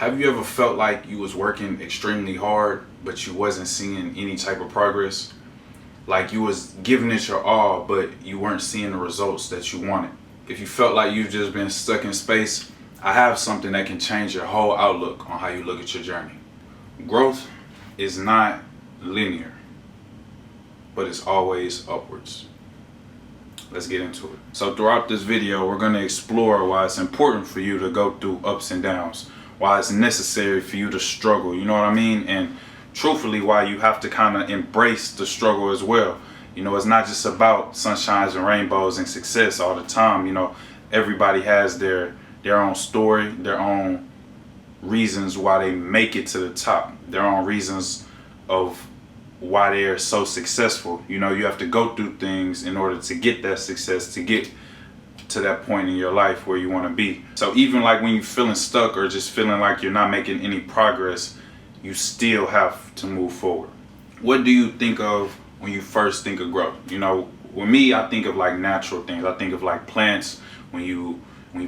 Have you ever felt like you was working extremely hard, but you wasn't seeing any type of progress? Like you was giving it your all, but you weren't seeing the results that you wanted. If you felt like you've just been stuck in space, I have something that can change your whole outlook on how you look at your journey. Growth is not linear, but it's always upwards. Let's get into it. So throughout this video, we're going to explore why it's important for you to go through ups and downs, why it's necessary for you to struggle, you know what I mean? And truthfully, why you have to kind of embrace the struggle as well. You know, it's not just about sunshines and rainbows and success all the time. You know, everybody has their own story, their own reasons why they make it to the top, their own reasons of why they're so successful. You know, you have to go through things in order to get that success, to get to that point in your life where you want to be. So even like when you're feeling stuck or just feeling like you're not making any progress, you still have to move forward. What do you think of when you first think of growth? You know, with me, I think of like natural things. I think of like plants. When you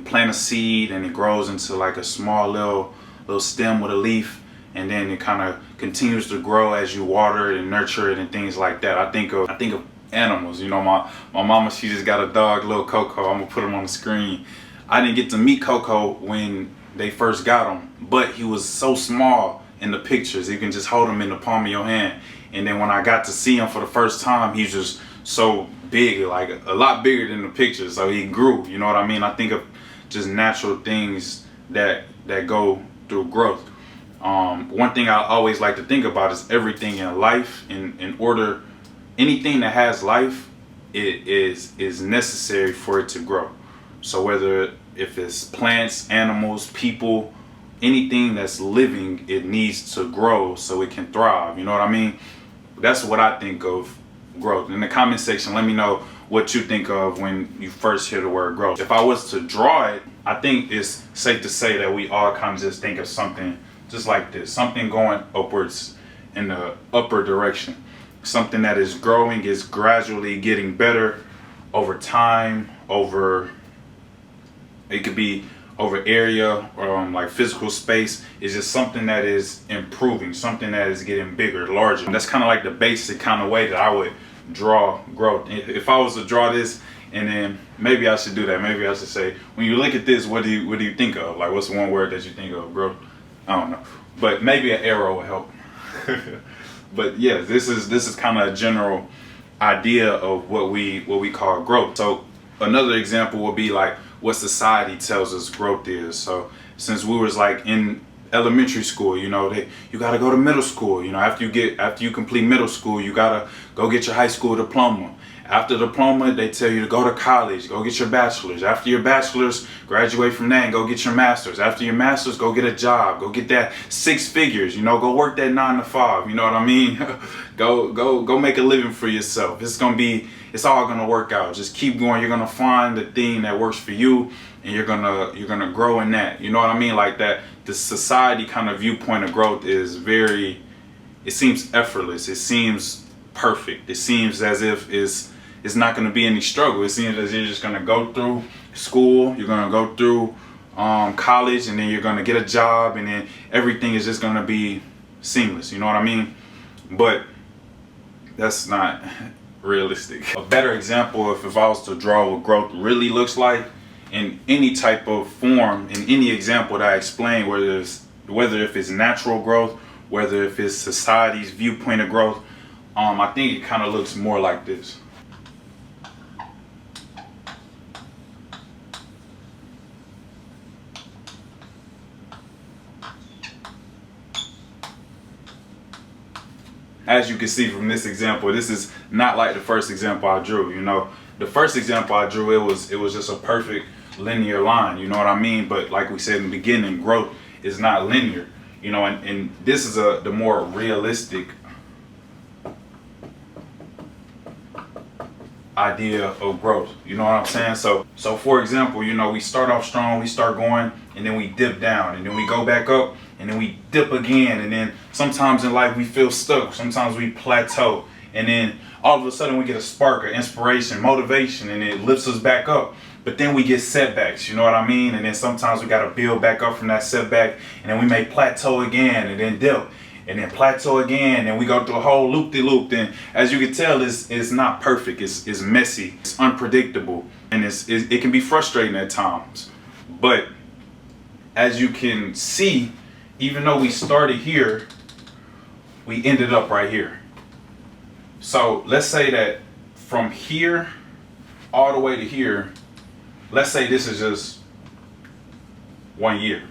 plant a seed and it grows into like a small little stem with a leaf, and then it kind of continues to grow as you water it and nurture it and things like that. I think of animals. You know, my mama, she just got a dog, little Coco. I'm gonna put him on the screen. I didn't get to meet Coco when they first got him, but he was so small in the pictures. You can just hold him in the palm of your hand. And then when I got to see him for the first time, he's just so big, like a lot bigger than the pictures. So he grew, you know what I mean? I think of just natural things that go through growth. One thing I always like to think about is everything in life. In order, anything that has life, it is necessary for it to grow. So whether if it's plants, animals, people, anything that's living, it needs to grow so it can thrive. You know what I mean? That's what I think of growth. In the comment section, let me know what you think of when you first hear the word growth. If I was to draw it, I think it's safe to say that we all kind of just think of something just like this, something going upwards in the upper direction, something that is growing, is gradually getting better over time, it could be over area or like physical space. Is just something that is improving, something that is getting bigger, larger. And that's kind of like the basic kind of way that I would draw growth. If I was to draw this, and then maybe I should do that. Maybe I should say, when you look at this, what do you think of? Like, what's one word that you think of? Growth? I don't know, but maybe an arrow will help. But yeah, this is kind of a general idea of what we call growth. So another example would be like what society tells us growth is. So since we was like in elementary school, you know, you got to go to middle school. You know, after you complete middle school, you got to go get your high school diploma. After diploma, they tell you to go to college, go get your bachelor's. After your bachelor's, graduate from that and go get your master's. After your master's, go get a job, go get that 6 figures, you know, go work that 9 to 5, you know what I mean? go make a living for yourself. It's all gonna work out. Just keep going. You're gonna find the thing that works for you, and you're gonna grow in that. You know what I mean? Like that, the society kind of viewpoint of growth is it seems effortless. It seems perfect. It seems as if it's not going to be any struggle. It seems as if you're just going to go through school, you're going to go through college, and then you're going to get a job, and then everything is just going to be seamless. You know what I mean? But that's not realistic. A better example, if I was to draw what growth really looks like in any type of form, in any example that I explain, whether if it's natural growth, whether if it's society's viewpoint of growth, I think it kind of looks more like this. As you can see from this example, this is not like the first example I drew. You know, the first example I drew, it was just a perfect linear line. You know what I mean? But like we said in the beginning, growth is not linear. You know, and this is the more realistic idea of growth. You know what I'm saying? So for example, you know, we start off strong, we start going, and then we dip down, and then we go back up, and then we dip again, and then sometimes in life we feel stuck, sometimes we plateau, and then all of a sudden we get a spark of inspiration, motivation, and it lifts us back up. But then we get setbacks, you know what I mean? And then sometimes we got to build back up from that setback, and then we may plateau again, and then dip, and then plateau again, and we go through a whole loop-de-loop. And as you can tell, it's not perfect. It's messy. It's unpredictable, and it can be frustrating at times. But as you can see, even though we started here, we ended up right here. So let's say that from here all the way to here, let's say this is just 1 year.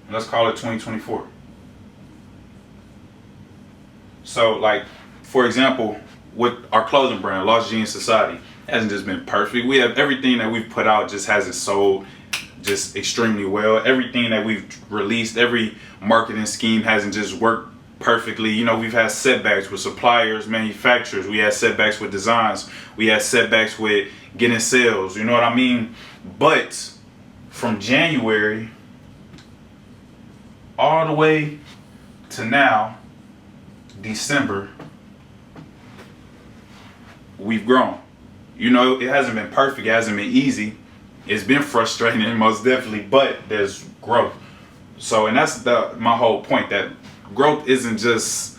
Let's call it 2024. So like, for example, with our clothing brand, Lost Genius Society, it hasn't just been perfect. We have everything that we've put out just hasn't sold just extremely well. Everything that we've released, every marketing scheme hasn't just worked perfectly. You know, we've had setbacks with suppliers, manufacturers. We had setbacks with designs. We had setbacks with getting sales. You know what I mean? But from January all the way to now, December, we've grown. You know, it hasn't been perfect. It hasn't been easy. It's been frustrating, most definitely, but there's growth. So, and that's my whole point, that growth isn't just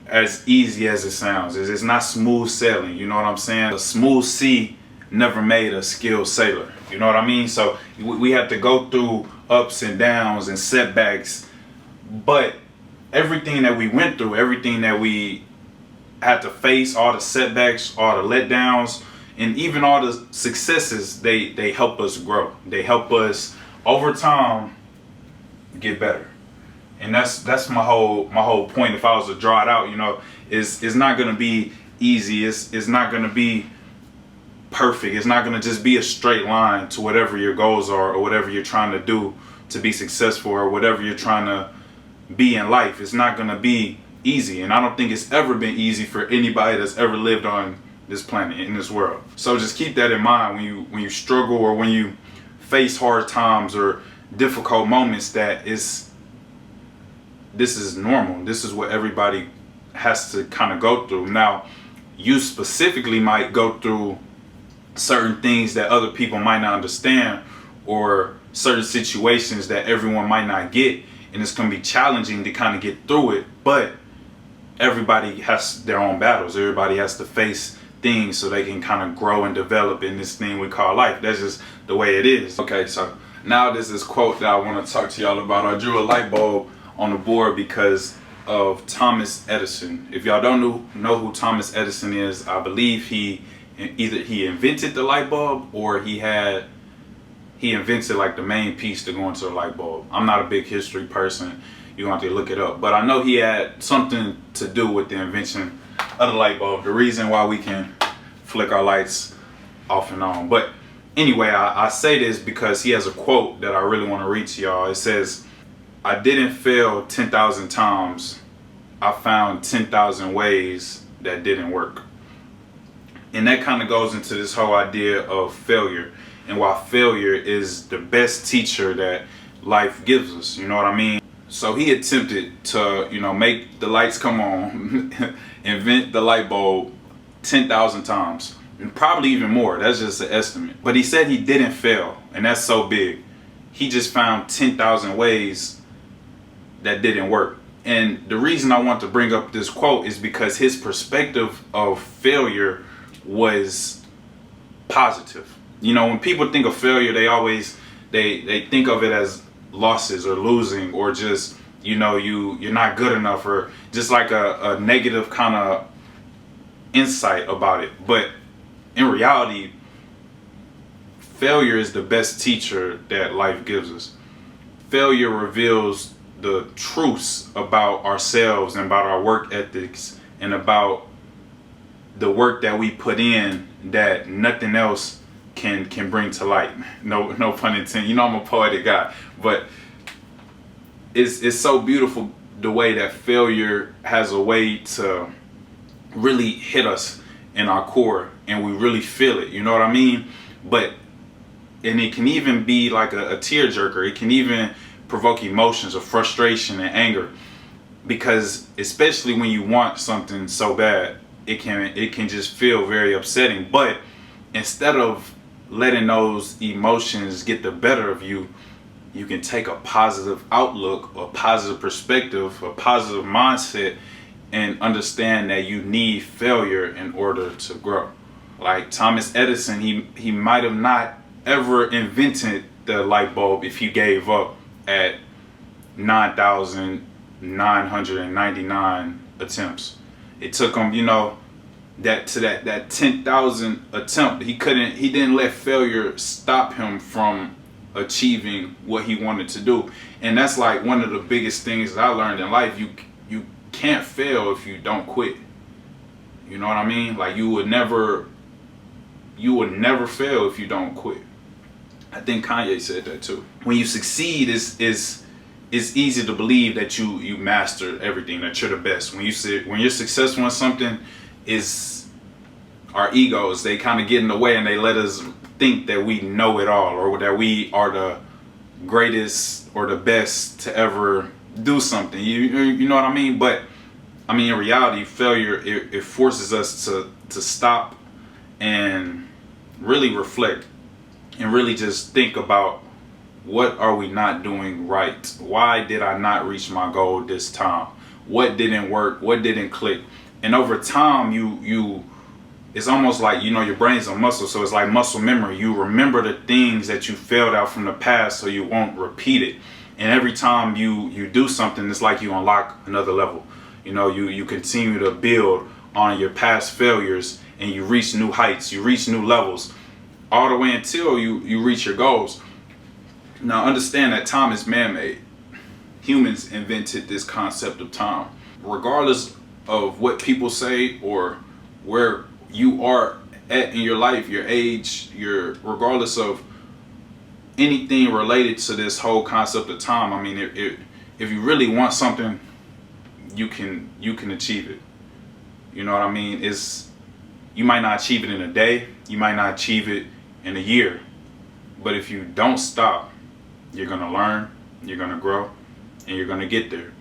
as easy as it sounds. It's not smooth sailing, you know what I'm saying? A smooth sea never made a skilled sailor, you know what I mean? So we have to go through ups and downs and setbacks, but everything that we went through, everything that we had to face, all the setbacks, all the letdowns, and even all the successes, they help us grow. They help us over time get better. And that's my whole point. If I was to draw it out, you know, it's not gonna be easy. It's not gonna be perfect. It's not gonna just be a straight line to whatever your goals are, or whatever you're trying to do to be successful, or whatever you're trying to be in life. It's not gonna be easy, and I don't think it's ever been easy for anybody that's ever lived on this planet, in this world. So just keep that in mind when you struggle, or when you face hard times or difficult moments, that this is normal. This is what everybody has to kind of go through. Now, you specifically might go through certain things that other people might not understand, or certain situations that everyone might not get, and it's going to be challenging to kind of get through it. But everybody has their own battles. Everybody has to face things so they can kind of grow and develop in this thing we call life. That's just the way it is. Okay, so now there's this quote that I want to talk to y'all about. I drew a light bulb on the board because of Thomas Edison. If y'all don't know who Thomas Edison is, I believe either he invented the light bulb, or he invented like the main piece to go into a light bulb. I'm not a big history person. You're going to have to look it up. But I know he had something to do with the invention of the light bulb, the reason why we can flick our lights off and on. But anyway, I say this because he has a quote that I really want to read to y'all. It says, "I didn't fail 10,000 times. I found 10,000 ways that didn't work." And that kind of goes into this whole idea of failure, and why failure is the best teacher that life gives us. You know what I mean? So he attempted to, you know, make the lights come on, invent the light bulb 10,000 times, and probably even more. That's just an estimate. But he said he didn't fail, and that's so big. He just found 10,000 ways that didn't work. And the reason I want to bring up this quote is because his perspective of failure was positive. You know, when people think of failure, they always they think of it as losses or losing, or just, you know, you're not good enough, or just like a negative kind of insight about it. But in reality, failure is the best teacher that life gives us. Failure reveals the truths about ourselves and about our work ethics, and about the work that we put in that nothing else can bring to light. No pun intended. You know, I'm a poetic guy, but it's so beautiful the way that failure has a way to really hit us in our core, and we really feel it. You know what I mean? And it can even be like a tearjerker. It can even provoke emotions of frustration and anger, because especially when you want something so bad, it can just feel very upsetting. But instead of letting those emotions get the better of you, you can take a positive outlook, a positive perspective, a positive mindset, and understand that you need failure in order to grow. Like Thomas Edison, he might have not ever invented the light bulb if he gave up at 9,999 attempts. It took him, that 10,000 attempt. He didn't let failure stop him from achieving what he wanted to do. And that's like one of the biggest things that I learned in life. You can't fail if you don't quit. You know what I mean? Like you would never fail if you don't quit. I think Kanye said that too. When you succeed, it's easy to believe that you mastered everything, that you're the best. When you're successful in something, is our egos, they kind of get in the way and they let us think that we know it all, or that we are the greatest or the best to ever do something. You know what I mean? But I mean, in reality, failure, it forces us to stop and really reflect and really just think about, what are we not doing right? Why did I not reach my goal this time? What didn't work? What didn't click? And over time, it's almost like, your brain's a muscle, so it's like muscle memory. You remember the things that you failed out from the past so you won't repeat it. And every time you do something, it's like you unlock another level. You continue to build on your past failures, and you reach new heights, you reach new levels, all the way until you reach your goals. Now understand that time is man-made. Humans invented this concept of time. Regardless of what people say or where you are at in your life, your age, regardless of anything related to this whole concept of time, I mean, if you really want something, you can achieve it. You know what I mean? You might not achieve it in a day, you might not achieve it in a year, but if you don't stop, you're gonna learn, you're gonna grow, and you're gonna get there.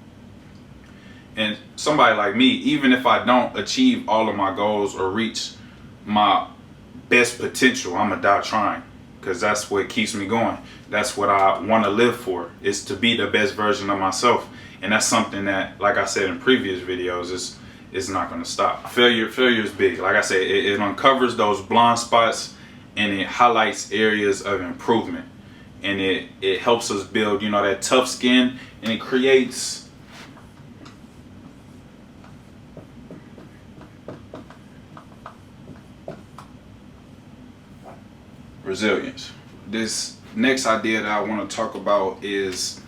And somebody like me, even if I don't achieve all of my goals or reach my best potential, I'm gonna die trying, because that's what keeps me going. That's what I want to live for, is to be the best version of myself. And that's something that, like I said in previous videos, is not gonna stop. Failure is big. Like I said, it uncovers those blind spots and it highlights areas of improvement. And it helps us build, that tough skin, and it creates resilience. This next idea that I want to talk about is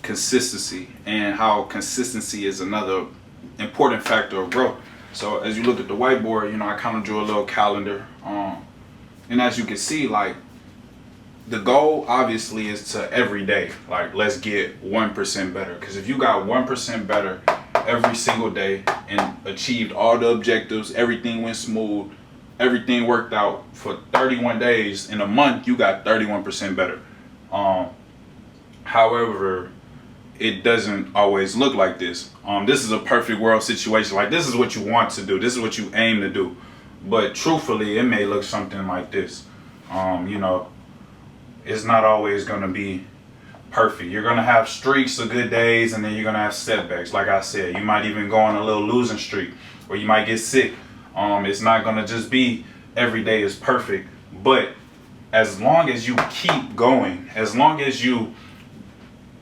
consistency, and how consistency is another important factor of growth. So as you look at the whiteboard, I kind of drew a little calendar. And as you can see, like, the goal obviously is to every day, like, let's get 1% better. Because if you got 1% better every single day and achieved all the objectives, everything went smooth, everything worked out for 31 days, in a month you got 31% better. However, it doesn't always look like this. This is a perfect world situation. Like, this is what you want to do, this is what you aim to do, but truthfully it may look something like this. It's not always going to be perfect. You're going to have streaks of good days, and then you're going to have setbacks. Like I said, you might even go on a little losing streak, or you might get sick. It's not going to just be every day is perfect. But as long as you keep going, as long as you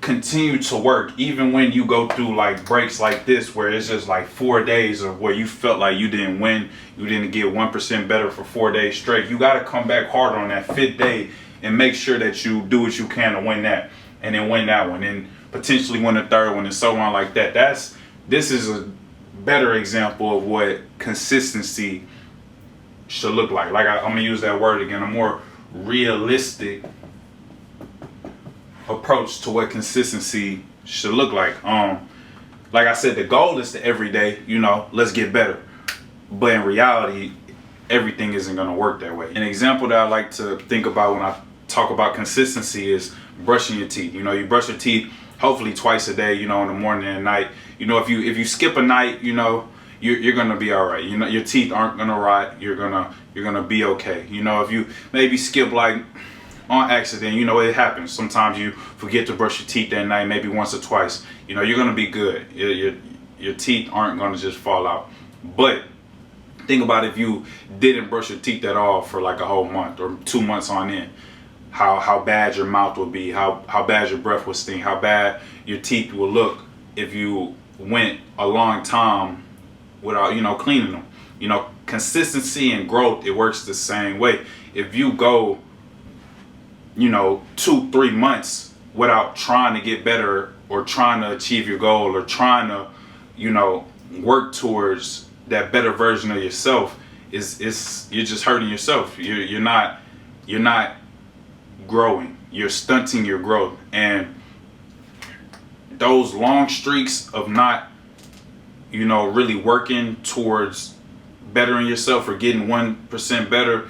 continue to work, even when you go through like breaks like this, where it's just like 4 days of where you felt like you didn't win, you didn't get 1% better for 4 days straight, you got to come back harder on that 5th day and make sure that you do what you can to win that, and then win that one, and potentially win the 3rd one, and so on like that. This is a better example of what consistency should look like. Like, I'm gonna use that word again, a more realistic approach to what consistency should look like. Like I said, the goal is to every day, let's get better. But in reality, everything isn't gonna work that way. An example that I like to think about when I talk about consistency is brushing your teeth. You brush your teeth hopefully twice a day, in the morning and at night. If you skip a night, you're gonna be all right. You know, your teeth aren't gonna rot. You're gonna be okay. You know, if you maybe skip like on accident, you know, it happens. Sometimes you forget to brush your teeth that night, maybe once or twice. You know, you're gonna be good. Your teeth aren't gonna just fall out. But think about if you didn't brush your teeth at all for like a whole month or 2 months on end. How bad your mouth will be, how bad your breath will stink, how bad your teeth will look if you went a long time without, you know, cleaning them. You know, consistency and growth, it works the same way. If you go, you know, 2-3 months without trying to get better or trying to achieve your goal or trying to, you know, work towards that better version of yourself, is you're just hurting yourself. You're not growing. You're stunting your growth. And those long streaks of not, you know, really working towards bettering yourself or getting 1% better,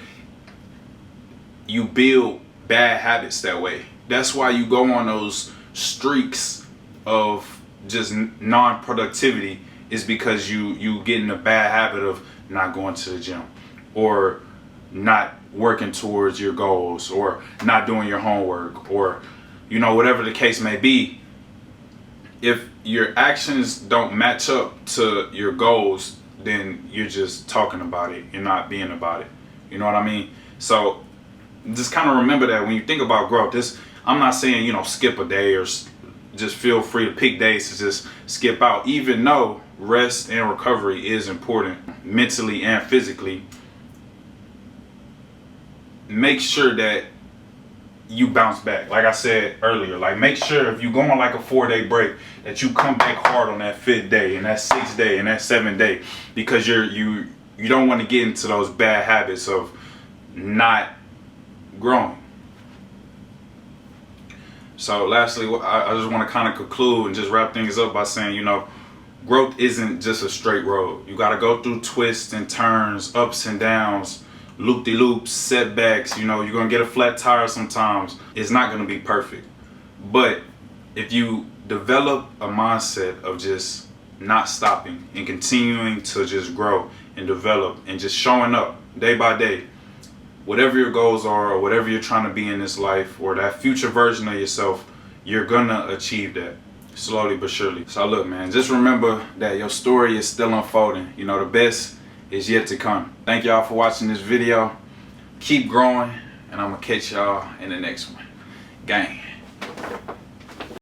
you build bad habits that way. That's why you go on those streaks of just non-productivity, is because you get in a bad habit of not going to the gym or not working towards your goals or not doing your homework or, you know, whatever the case may be. If your actions don't match up to your goals, then you're just talking about it. You're not being about it. You know what I mean? So just kind of remember that when you think about growth. I'm not saying, you know, skip a day or just feel free to pick days to just skip out, even though rest and recovery is important mentally and physically. Make sure that you bounce back. Like I said earlier, like make sure if you go on like a 4-day break that you come back hard on that 5th day and that 6th day and that 7th day, because you don't want to get into those bad habits of not growing. So lastly, I just want to kind of conclude and just wrap things up by saying, you know, growth isn't just a straight road. You got to go through twists and turns, ups and downs, loop-de-loops, setbacks. You know, you're going to get a flat tire sometimes. It's not going to be perfect. But if you develop a mindset of just not stopping and continuing to just grow and develop and just showing up day by day, whatever your goals are or whatever you're trying to be in this life or that future version of yourself, you're gonna achieve that slowly but surely. So look, man, just remember that your story is still unfolding. You know, the best is yet to come. Thank y'all for watching this video. Keep growing, and I'm gonna catch y'all in the next one. Gang.